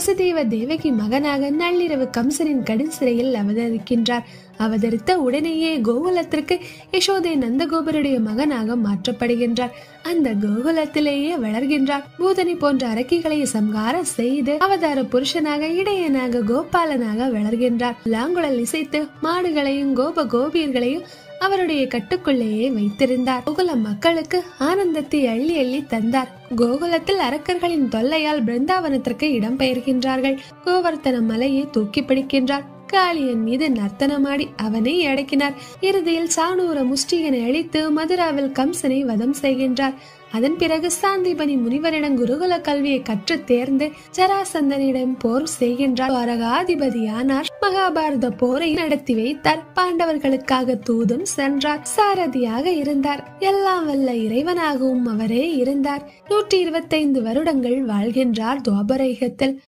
வசுதேவ தேவகி மகனாக நள்ளிரவு கம்சனின் கடும் சிறையில் அவதரிக்கின்றார். அவதரித்த உடனேயே கோகுலத்திற்கு யசோதை நந்தகோபருடைய மகனாக மாற்றப்படுகின்றார். அந்த கோகுலத்திலேயே வளர்கின்றார். பூதனி போன்ற அரக்கிகளை சம்ஹாரம் செய்து அவதார புருஷனாக இடையனாக கோபாலனாக வளர்கின்றார். லாங்குழல் இசைத்து மாடுகளையும் கோப கோபியர்களையும் அவருடைய கட்டுக்குள்ளேயே வைத்திருந்தார். கோகுல மக்களுக்கு ஆனந்தத்தை அள்ளி அள்ளி தந்தார். கோகுலத்தில் அரக்கர்களின் தொல்லையால் பிருந்தாவனத்திற்கு இடம்பெயர்கின்றார்கள். கோவர்த்தன மலையை தூக்கி பிடிக்கின்றார். காளியன் மீது நர்த்தனமாடி அவனை அடக்கினார். இறுதியில் சாணூர முஷ்டிகனை அழித்து மதுராவில் கம்சனை வதம் செய்கின்றார். அதன் பிறகு சாந்திபனி முனிவரிடம் குருகுல கல்வியை கற்று தேர்ந்து ஜராசந்தனிடம் போர் செய்கின்றார். துவாரகாதிபதியானார். மகாபாரத போரை நடத்தி வைத்தார். பாண்டவர்களுக்காக தூதும் சென்றார். சாரதியாக இருந்தார். எல்லாம் வல்ல இறைவனாகவும் அவரே இருந்தார். 125 வருடங்கள் வாழ்கின்றார் துவாபரயுகத்தில்.